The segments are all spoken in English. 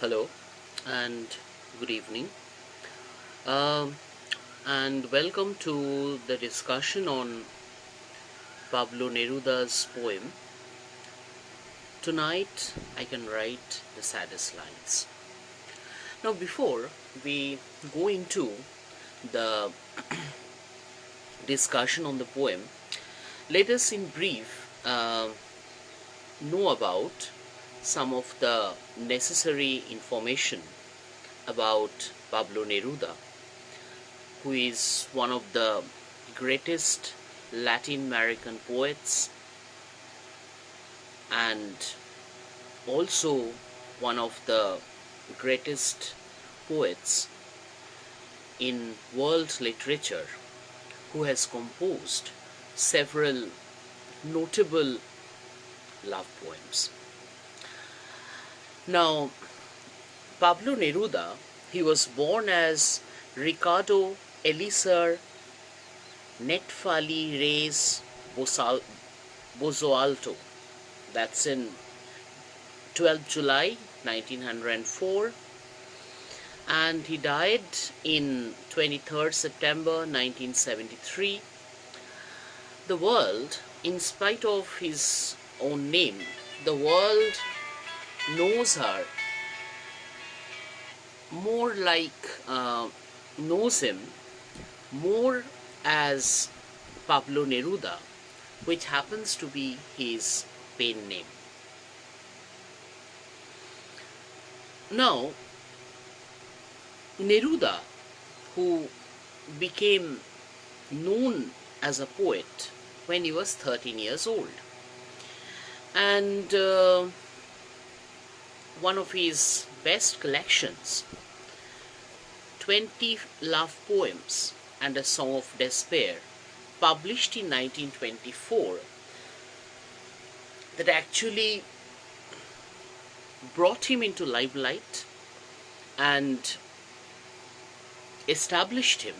Hello and good evening, um, and welcome to the discussion on Pablo Neruda's poem. Tonight I can write the saddest lines. Now, before we go into the discussion on the poem, let us in brief know about some of the necessary information about Pablo Neruda, who is one of the greatest Latin American poets and also one of the greatest poets in world literature, who has composed several notable love poems. Now, Pablo Neruda, he was born as Ricardo Eliezer Netfali Reis Bozoalto. That's in 12th July 1904, and he died in 23rd September 1973. The world, in spite of his own name, the world knows her more knows him more as Pablo Neruda, which happens to be his pen name. Now, Neruda, who became known as a poet when he was 13 years old, and one of his best collections, 20 love poems and a song of despair, published in 1924, that actually brought him into limelight and established him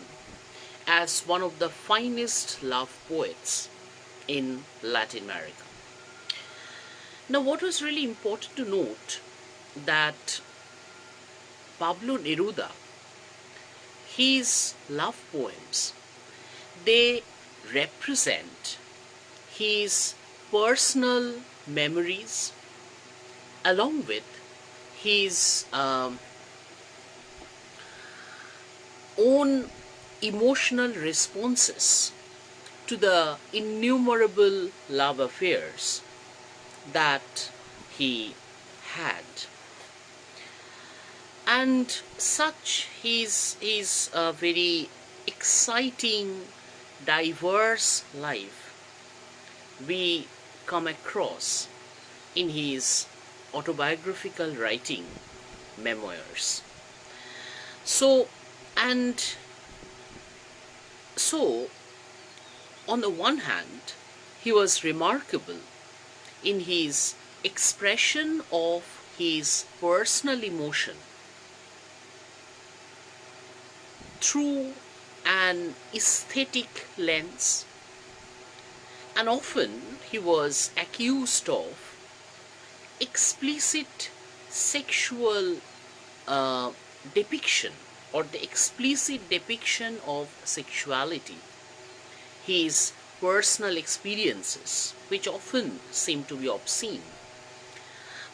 as one of the finest love poets in Latin America. Now, what was really important to note that Pablo Neruda, his love poems, they represent his personal memories along with his own emotional responses to the innumerable love affairs that he had. And such is a very exciting, diverse life we come across in his autobiographical writing memoirs. So, and so, on the one hand, he was remarkable in his expression of his personal emotion through an aesthetic lens, and often he was accused of explicit sexual depiction or the explicit depiction of sexuality, his personal experiences, which often seem to be obscene.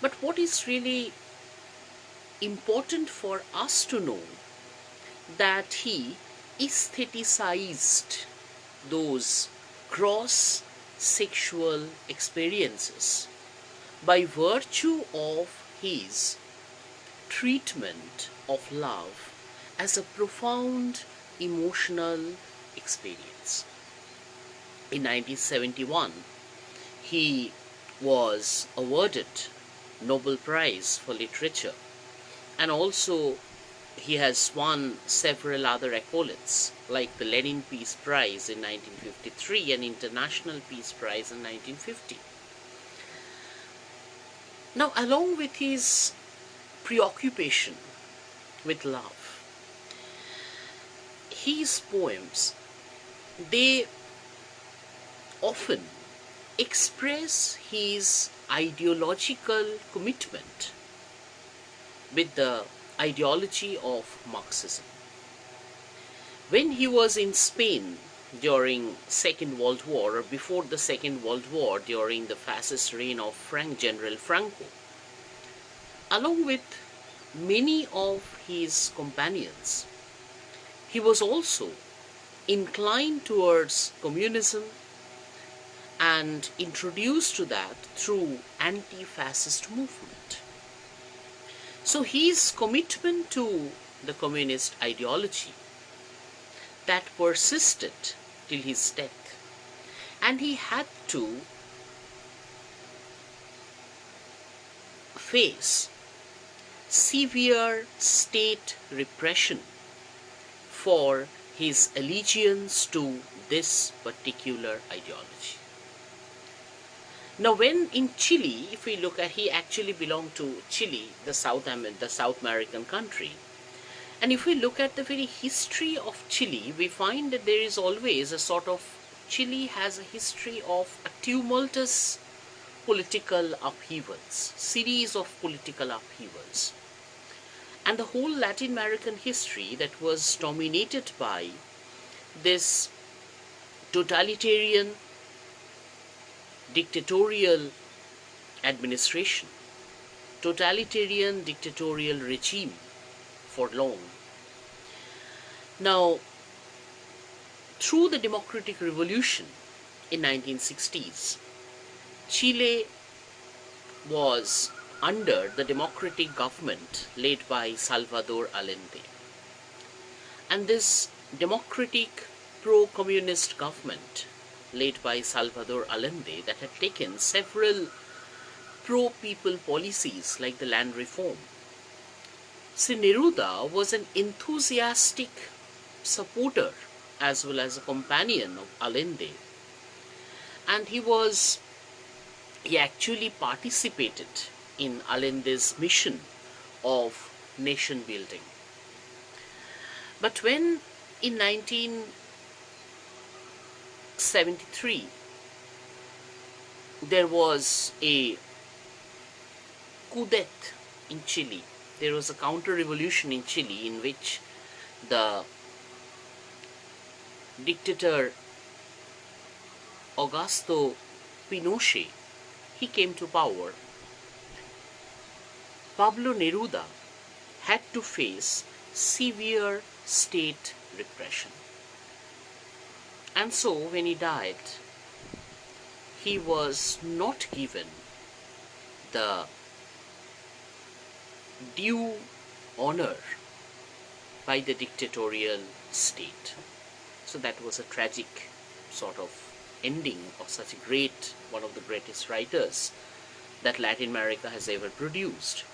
But what is really important for us to know, that he aestheticized those gross sexual experiences by virtue of his treatment of love as a profound emotional experience. In 1971, he was awarded Nobel Prize for Literature, and also he has won several other accolades like the Lenin Peace Prize in 1953 and International Peace Prize in 1950. Now, along with his preoccupation with love, his poems, they often express his ideological commitment with the ideology of Marxism. When he was in Spain during Second World War, or before the Second World War, during the fascist reign of General Franco, along with many of his companions, he was also inclined towards communism and introduced to that through anti-fascist movement. So his commitment to the communist ideology that persisted till his death, and he had to face severe state repression for his allegiance to this particular ideology. Now, when in Chile, if we look at, he actually belonged to Chile, the South American country. And if we look at the very history of Chile, we find that there is always a sort of, Chile has a history of a tumultuous political upheavals, series of political upheavals. And the whole Latin American history that was dominated by this totalitarian, dictatorial administration, totalitarian, dictatorial regime for long. Now, through the democratic revolution in 1960s, Chile was under the democratic government led by Salvador Allende. And this democratic pro-communist government led by Salvador Allende that had taken several pro-people policies like the land reform. So Neruda was an enthusiastic supporter as well as a companion of Allende, and he actually participated in Allende's mission of nation building. But when in 1973 there was a coup d'etat in Chile, there was a counter-revolution in Chile in which the dictator Augusto Pinochet, he came to power. Pablo Neruda had to face severe state repression. And so when he died, he was not given the due honor by the dictatorial state. So that was a tragic sort of ending of such a great, one of the greatest writers that Latin America has ever produced.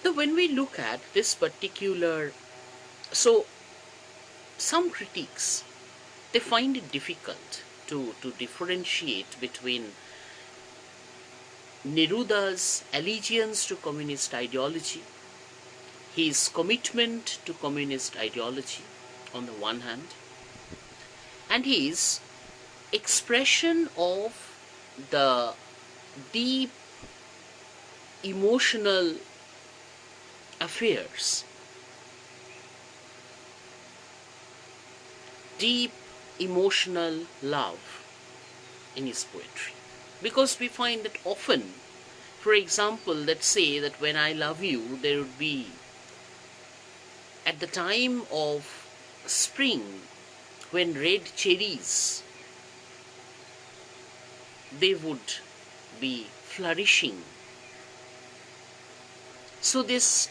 Now when we look at this particular, so some critics, they find it difficult to differentiate between Neruda's allegiance to communist ideology, his commitment to communist ideology on the one hand, and his expression of the deep emotional affairs, deep emotional love in his poetry. Because we find that often, for example, let's say that when I love you, there would be, at the time of spring, when red cherries, they would be flourishing. So this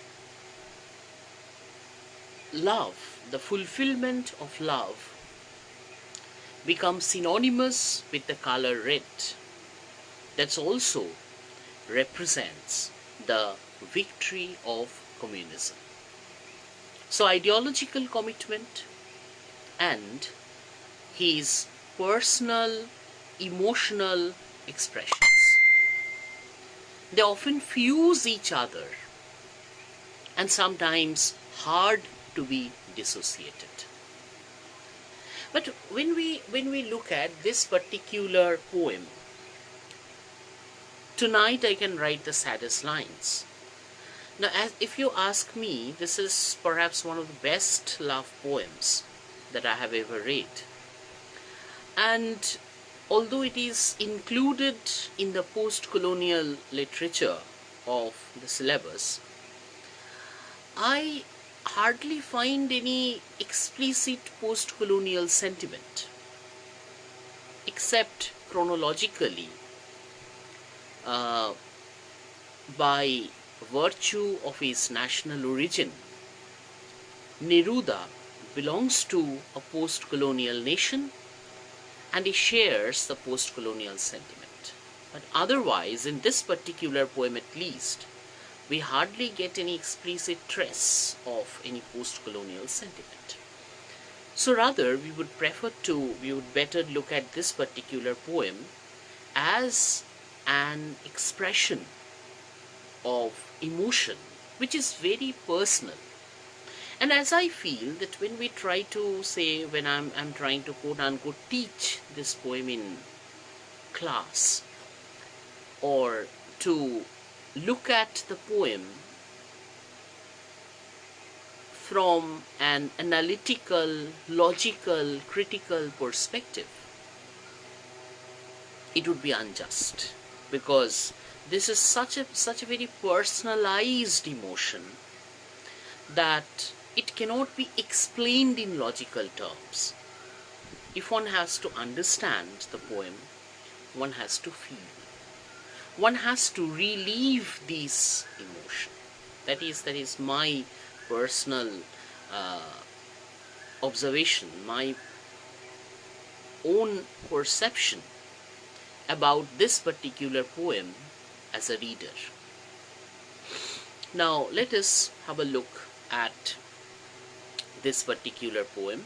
love, the fulfillment of love, becomes synonymous with the color red. That also represents the victory of communism. So ideological commitment and his personal emotional expressions, they often fuse each other and sometimes hard to be dissociated. But when we look at this particular poem, Tonight I can write the saddest lines. Now, as if you ask me, this is perhaps one of the best love poems that I have ever read. And although it is included in the post-colonial literature of the syllabus, I hardly find any explicit post-colonial sentiment, except chronologically, uh, by virtue of his national origin. Neruda belongs to a post-colonial nation and he shares the post-colonial sentiment. But otherwise, in this particular poem at least, we hardly get any explicit trace of any post-colonial sentiment. So rather, we would better look at this particular poem as an expression of emotion, which is very personal. And as I feel that when we try to say, when I'm trying to quote unquote teach this poem in class, or to look at the poem from an analytical, logical, critical perspective, it would be unjust, because this is such a very personalized emotion that it cannot be explained in logical terms. If one has to understand the poem, one has to feel. One has to relieve these emotions. That is my personal observation, my own perception about this particular poem as a reader. Now let us have a look at this particular poem.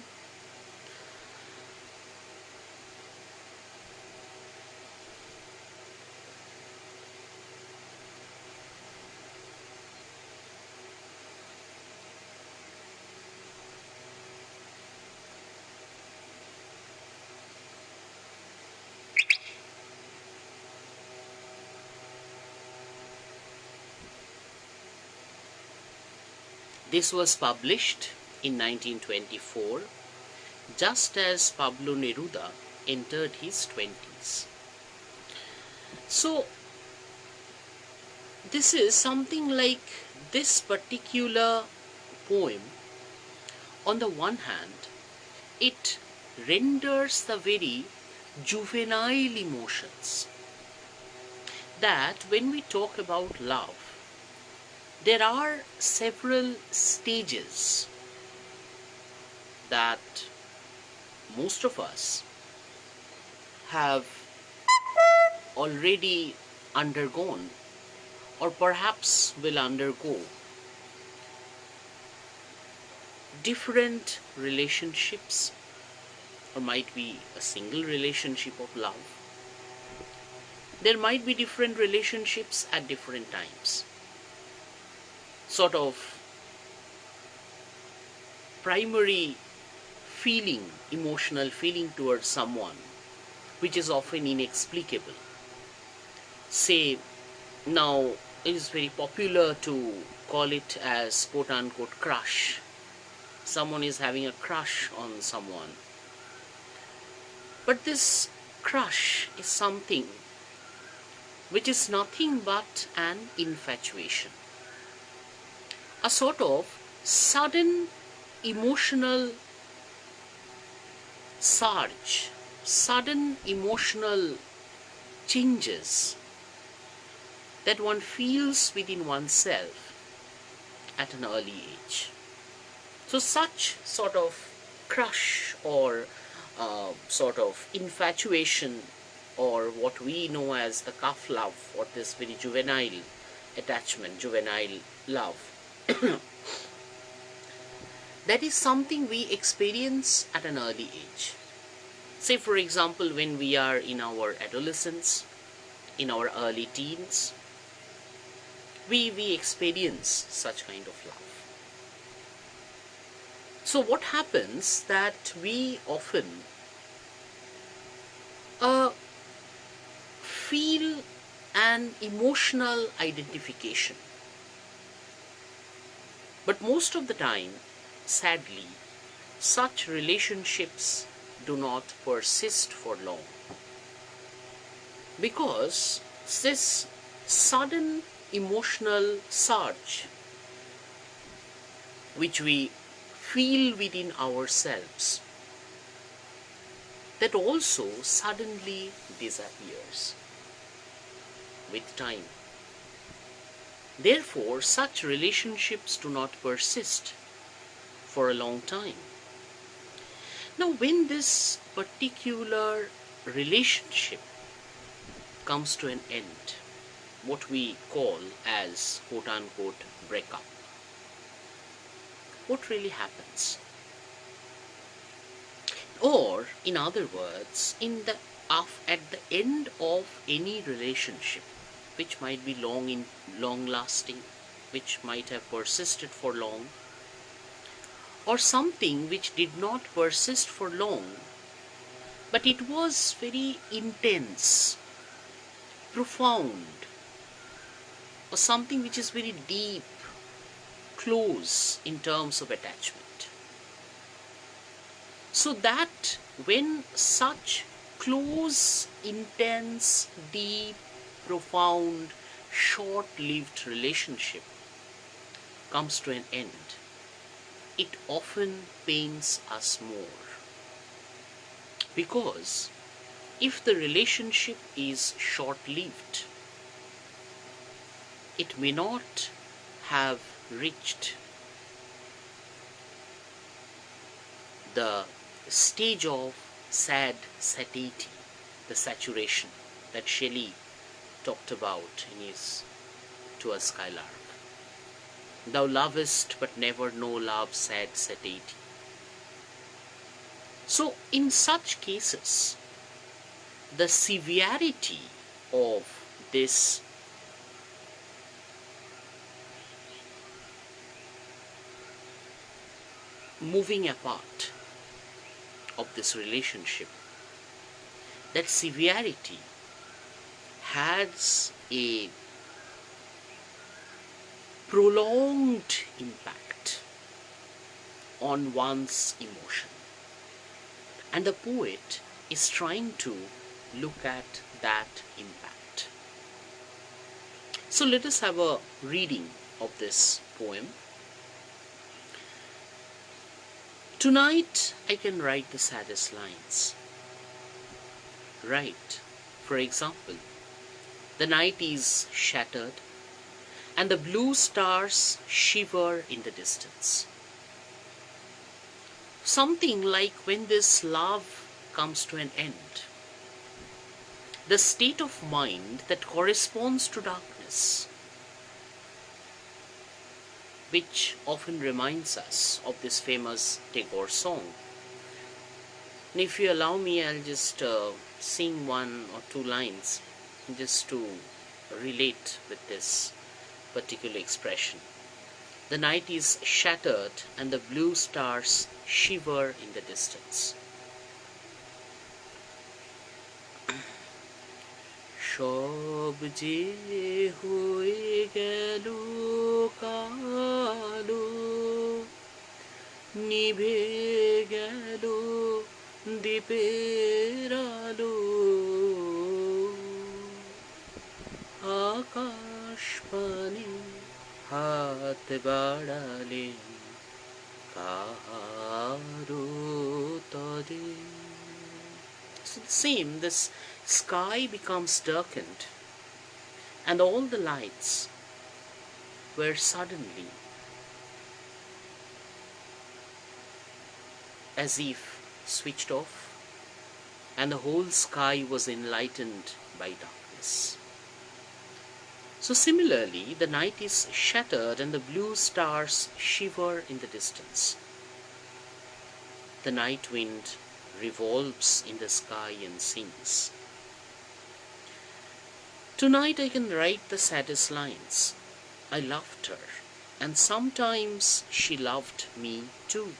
This was published in 1924, just as Pablo Neruda entered his 20s. So, this is something like this particular poem. On the one hand, it renders the very juvenile emotions that when we talk about love, there are several stages that most of us have already undergone, or perhaps will undergo. Different relationships, or might be a single relationship of love. There might be different relationships at different times. Sort of primary feeling, emotional feeling towards someone, which is often inexplicable. Say, now it is very popular to call it as quote unquote crush. Someone is having a crush on someone. But this crush is something which is nothing but an infatuation. A sort of sudden emotional surge, sudden emotional changes that one feels within oneself at an early age. So such sort of crush or sort of infatuation, or what we know as the calf love, or this very juvenile attachment, juvenile love, that is something we experience at an early age. Say for example, when we are in our adolescence, in our early teens, we experience such kind of love. So what happens that we often feel an emotional identification. But most of the time, sadly, such relationships do not persist for long because this sudden emotional surge which we feel within ourselves, that also suddenly disappears with time. Therefore, such relationships do not persist for a long time. Now, when this particular relationship comes to an end, what we call as quote unquote breakup, what really happens? Or, in other words, at the end of any relationship, which might be long lasting, which might have persisted for long, or something which did not persist for long, but it was very intense, profound, or something which is very deep, close in terms of attachment. So that when such close, intense, deep, profound, short lived relationship comes to an end, it often pains us more. Because if the relationship is short lived, it may not have reached the stage of sad satiety, the saturation that Shelley talked about in his To a Skylark. Thou lovest but never know love's sad satiety. So, in such cases, the severity of this moving apart of this relationship, that severity has a prolonged impact on one's emotion. And the poet is trying to look at that impact. So let us have a reading of this poem. Tonight I can write the saddest lines. Write, for example, the night is shattered and the blue stars shiver in the distance. Something like when this love comes to an end, the state of mind that corresponds to darkness, which often reminds us of this famous Tagore song. And if you allow me, I'll just sing one or two lines just to relate with this particular expression. The night is shattered and the blue stars shiver in the distance. সব যে হয়ে গেল কালো, নিভে গেল দ্বীপের আলো, আকাশ পানে হাত বাড়ালেন কাহারো তরে. So the same, this sky becomes darkened and all the lights were suddenly as if switched off and the whole sky was enlightened by darkness. So similarly, the night is shattered and the blue stars shiver in the distance. The night wind revolves in the sky and sings. Tonight I can write the saddest lines. I loved her, and sometimes she loved me too.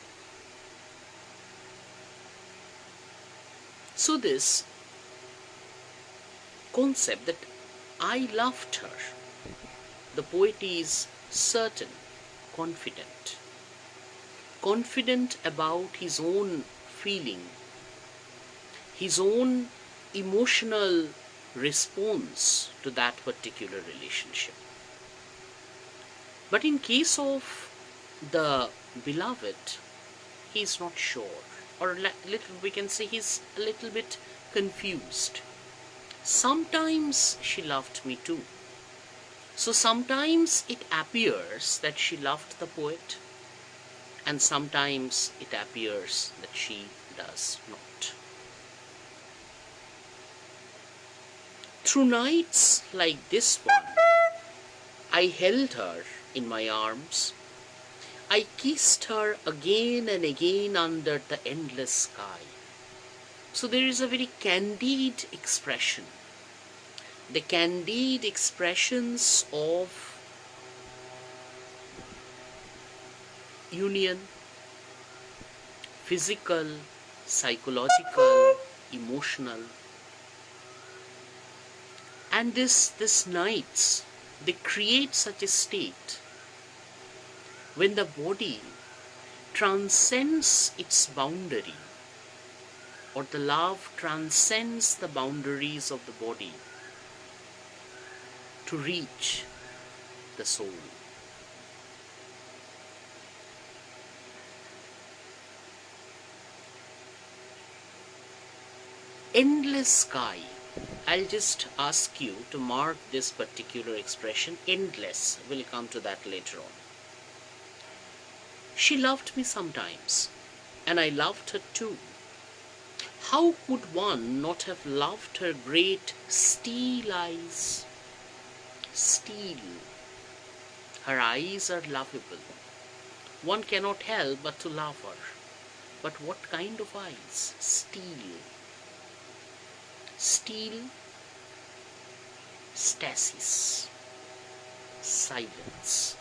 So this concept that I loved her. The poet is certain, confident. Confident about his own feeling, his own emotional response to that particular relationship. But in case of the beloved, he is not sure, or little we can say he's a little bit confused. Sometimes she loved me too. So sometimes it appears that she loved the poet, and sometimes it appears that she does not. Through nights like this one, I held her in my arms. I kissed her again and again under the endless sky. So there is a very candid expression. The candid expressions of union, physical, psychological, emotional. And this nights, they create such a state when the body transcends its boundary, or the love transcends the boundaries of the body to reach the soul. Endless sky. I'll just ask you to mark this particular expression, endless. We'll come to that later on. She loved me sometimes, and I loved her too. How could one not have loved her great steel eyes? Steel. Her eyes are lovable. One cannot help but to love her. But what kind of eyes? Steel. Steel, stasis, silence.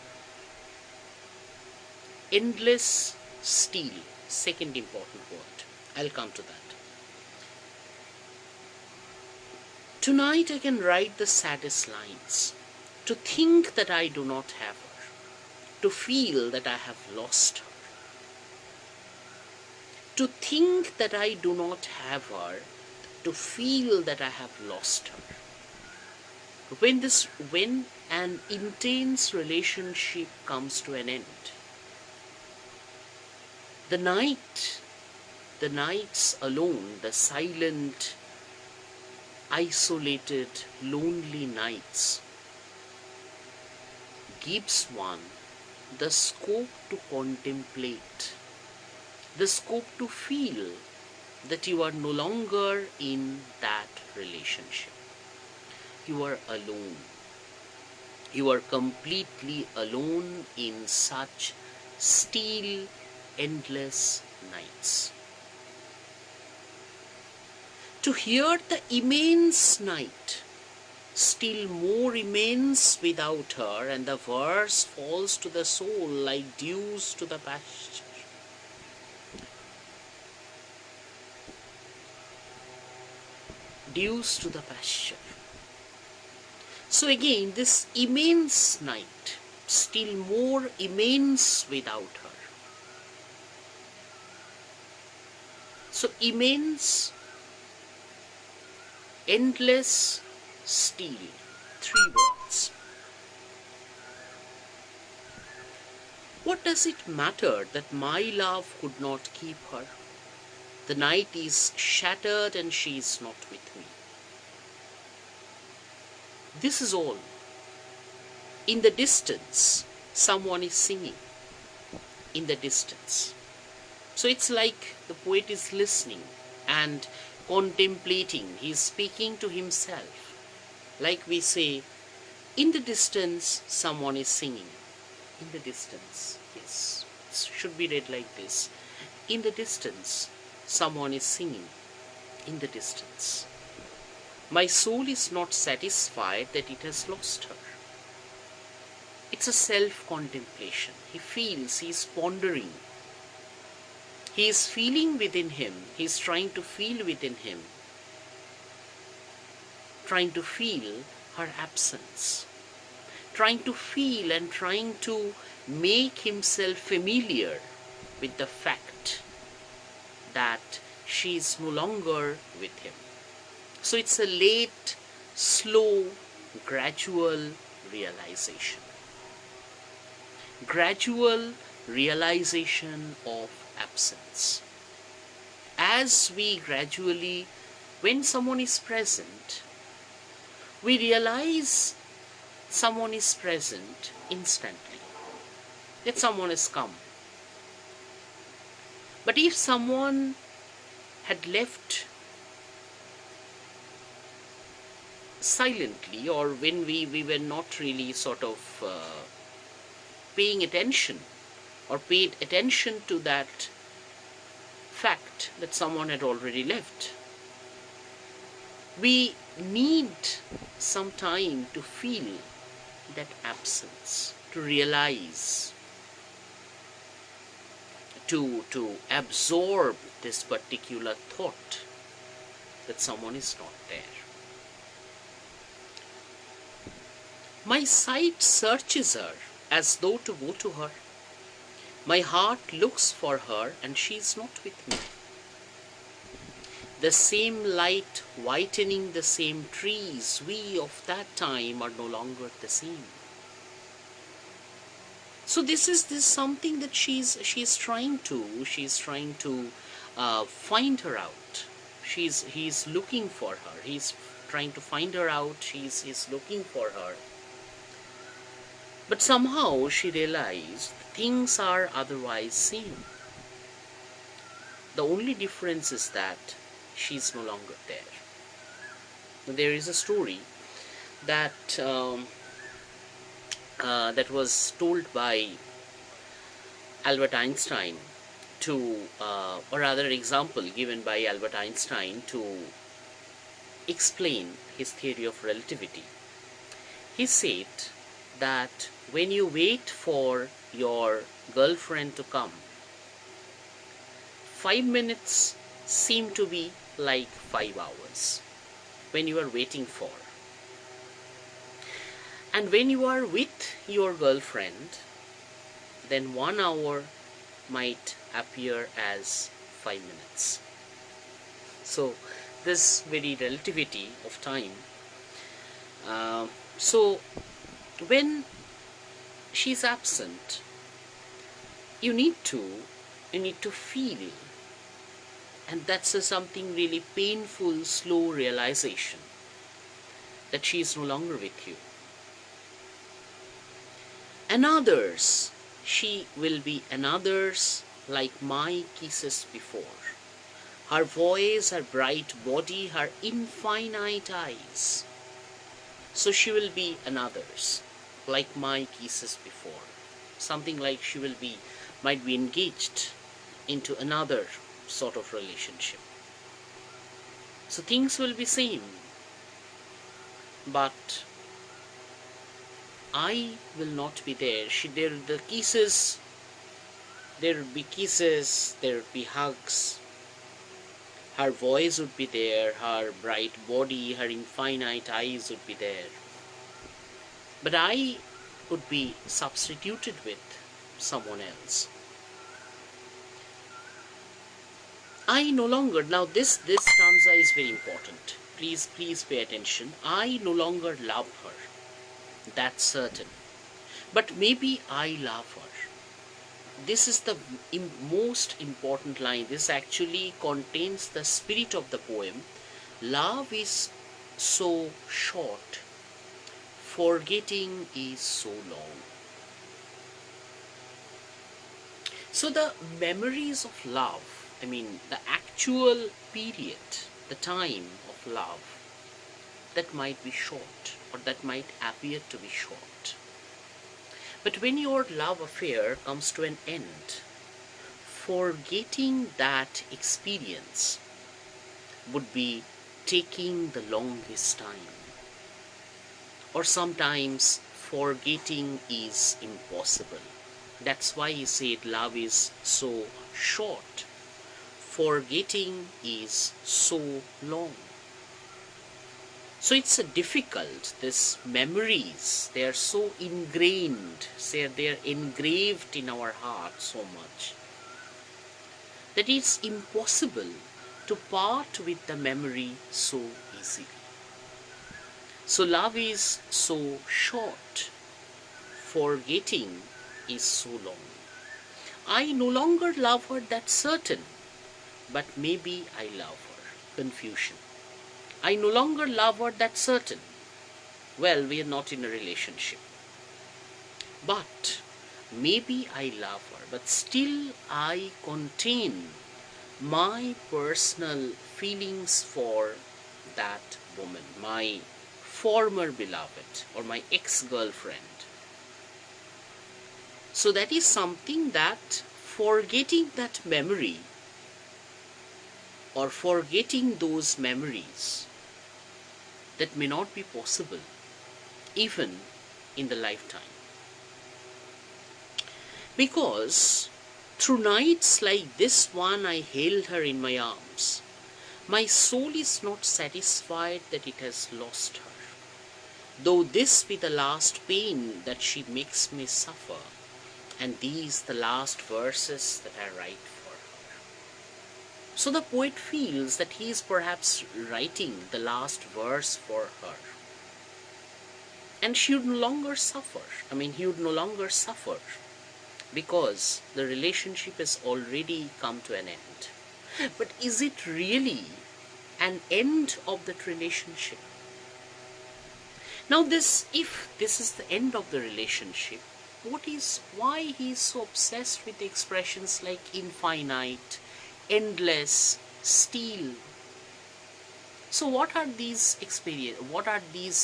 Endless steel, second important word. I'll come to that. Tonight I can write the saddest lines. To think that I do not have her. To feel that I have lost her. To think that I do not have her. To feel that I have lost her. When an intense relationship comes to an end, the nights alone, the silent, isolated, lonely nights, gives one the scope to contemplate, the scope to feel that you are no longer in that relationship. You are alone. You are completely alone in such still, endless nights. To hear the immense night, still more immense without her, and the verse falls to the soul like dews to the pasture. Dews to the pasture. So again, this immense night, still more immense without her. So immense, endless, still, three words. What does it matter that my love could not keep her? The night is shattered and she is not with me. This is all. In the distance, someone is singing. In the distance. So it's like the poet is listening and contemplating. He is speaking to himself. Like we say, in the distance, someone is singing. In the distance. Yes. It should be read like this. In the distance, someone is singing. In the distance. My soul is not satisfied that it has lost her. It's a self-contemplation. He feels, he is pondering. He is feeling within him. He is trying to feel within him. Trying to feel her absence, trying to feel and trying to make himself familiar with the fact that she is no longer with him. So it's a late, slow, gradual realization. Gradual realization of absence. As we gradually, when someone is present, we realize someone is present instantly, that someone has come. But if someone had left silently, or when we were not really sort of paying attention or paid attention to that fact that someone had already left, we need some time to feel that absence, to realize, to absorb this particular thought that someone is not there. My sight searches her as though to go to her. My heart looks for her and she is not with me. The same light whitening the same trees, we of that time are no longer the same. So this is something that she's trying to find her out. He's looking for her. He's trying to find her out. He's looking for her. But somehow she realized things are otherwise same. The only difference is that she's no longer there. There is a story that that was told by Albert Einstein to, or rather example given by Albert Einstein to explain his theory of relativity. He said that when you wait for your girlfriend to come, 5 minutes seem to be like 5 hours when you are waiting for. And when you are with your girlfriend, then 1 hour might appear as 5 minutes. So this very relativity of time. So when she's absent, you need to feel, and that's something really painful, slow realization that she is no longer with you. Another's, she will be another's like my kisses before. Her voice, her bright body, her infinite eyes. So she will be another's, like my kisses before. Something like she might be engaged into another sort of relationship. So things will be same, but I will not be there. There will be kisses, there will be hugs. Her voice would be there, her bright body, her infinite eyes would be there. But I would be substituted with someone else. I no longer, now this stanza is very important. Please pay attention. I no longer love her. That's certain. But maybe I love her. This is the most important line. This actually contains the spirit of the poem. Love is so short, forgetting is so long. So the memories of love, the actual period, the time of love, that might be short, or that might appear to be short. But when your love affair comes to an end, forgetting that experience would be taking the longest time. Or sometimes forgetting is impossible. That's why he said love is so short, forgetting is so long. So it's difficult. These memories, they are so ingrained, say they are engraved in our heart so much that it's impossible to part with the memory so easily. So love is so short, forgetting is so long. I no longer love her, that's certain, but maybe I love her. Confusion. I no longer love her, that's certain. Well, we are not in a relationship. But maybe I love her, but still I contain my personal feelings for that woman, my former beloved or my ex-girlfriend. So that is something that forgetting that memory or forgetting those memories, that may not be possible even in the lifetime. Because through nights like this one, I held her in my arms. My soul is not satisfied that it has lost her, though this be the last pain that she makes me suffer, and these the last verses that I write for her. So the poet feels that he is perhaps writing the last verse for her, and she would no longer suffer. He would no longer suffer because the relationship has already come to an end. But is it really an end of that relationship? Now if this is the end of the relationship, why he is so obsessed with the expressions like infinite, endless, still? So what are these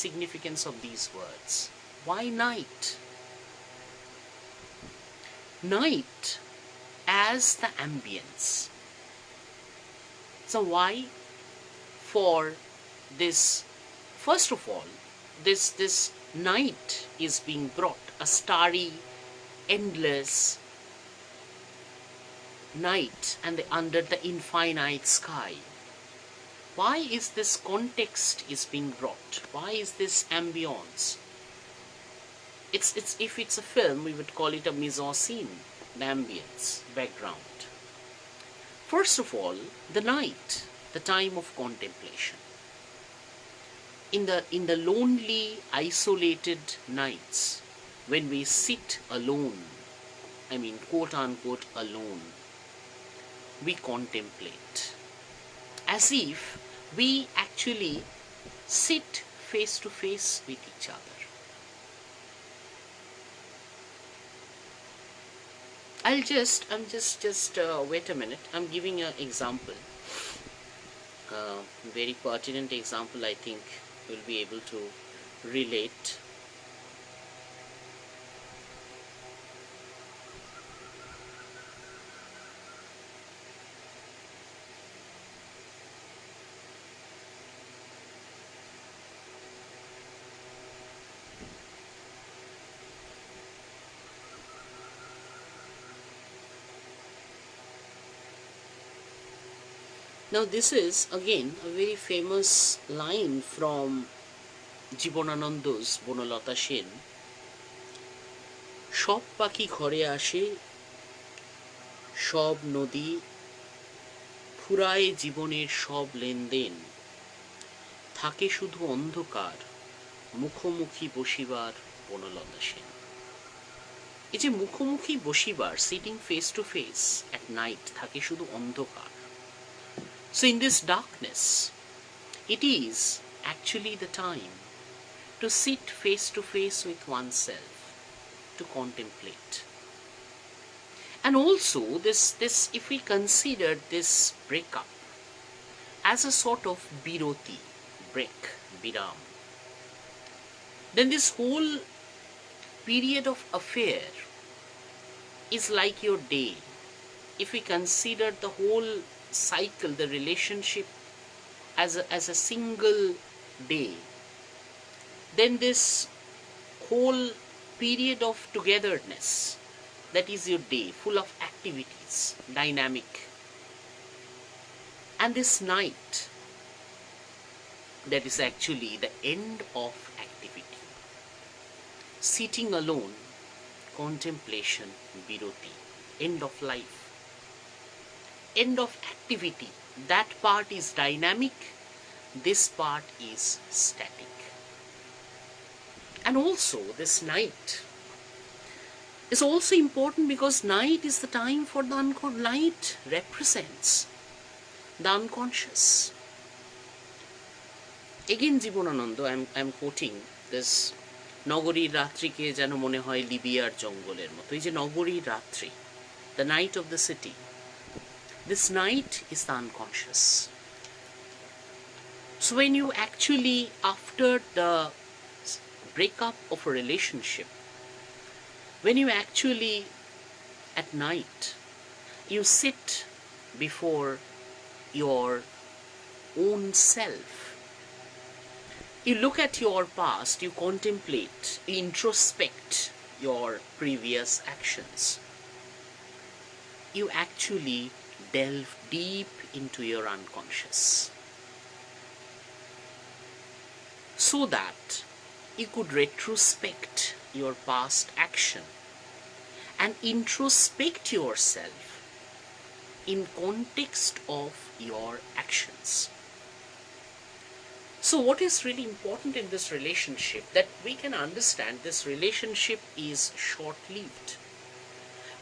significance of these words? Why night? Night as the ambience. So why? For this, first of all, this night is being brought, a starry, endless night, and under the infinite sky. Why is this context is being brought? Why is this ambience? It's if it's a film, we would call it a mise-en-scene, the ambience, background. First of all, the night, the time of contemplation. In the lonely, isolated nights, when we sit alone, quote unquote alone, we contemplate, as if we actually sit face to face with each other. Wait a minute. I'm giving an example, very pertinent example. I think you'll be able to relate. Now this is again a very famous line from জীবনানন্দ's Banalata Sen. সব পাখি ঘরে আসে, সব নদী ফুরায় জীবনের সব লেনদেন, থাকে শুধু অন্ধকার মুখোমুখি বসিবার বনলতা সেন। এই যে মুখোমুখি বসিবার, sitting face to face at night, থাকে শুধু অন্ধকার। So in this darkness, it is actually the time to sit face to face with oneself, to contemplate. And also this if we consider this breakup as a sort of biroti, break, biram, then this whole period of affair is like your day. If we consider the whole cycle, the relationship as a single day, then this whole period of togetherness, that is your day, full of activities, dynamic. And this night, that is actually the end of activity. Sitting alone, contemplation, biroti, end of life, end of activity. That part is dynamic, this part is static. And also, this night is also important because night is the time for the unconscious. Night represents the unconscious. Again, Jibanananda, I'm quoting this. Nagori Ratri ke jano mone hoy Libiyar jongoler moto. Ei je Nagori Ratri, the night of the city. This night is the unconscious. So when you actually, after the breakup of a relationship, when you actually at night, you sit before your own self, you look at your past, you contemplate, you introspect your previous actions. You actually delve deep into your unconscious so that you could retrospect your past action and introspect yourself in context of your actions. So what is really important in this relationship, that we can understand this relationship is short-lived.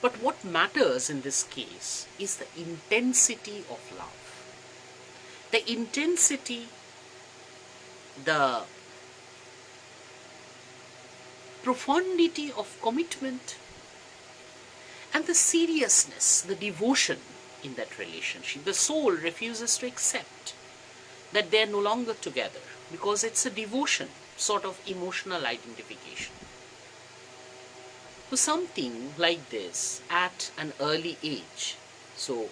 But what matters in this case is the intensity of love. The intensity, the profundity of commitment, and the seriousness, the devotion in that relationship. The soul refuses to accept that they are no longer together because it's a devotion, sort of emotional identification. So something like this at an early age. So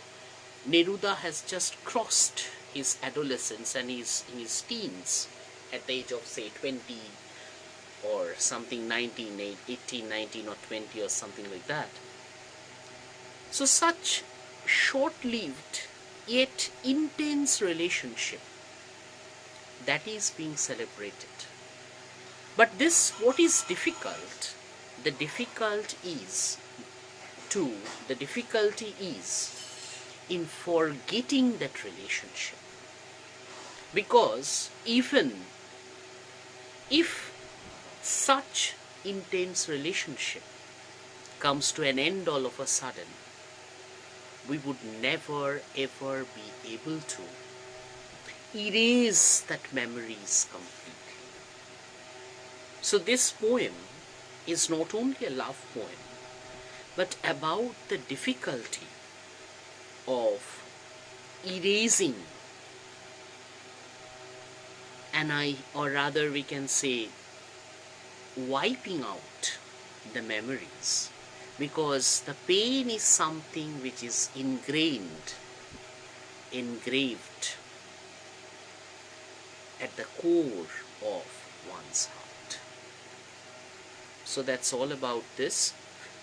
Neruda has just crossed his adolescence and he's in his teens at the age of say 20 or something, 19, 18, 19 or 20 or something like that. So such short-lived yet intense relationship, that is being celebrated. But this, what is difficult, the difficulty is in forgetting that relationship. Because even if such intense relationship comes to an end all of a sudden, we would never ever be able to erase that memories completely. So this poem is not only a love poem, but about the difficulty of erasing or rather we can say wiping out the memories, because the pain is something which is engraved at the core of one's heart. So that's all about this.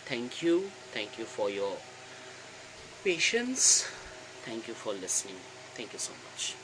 Thank you for your patience. Thank you for listening. Thank you so much.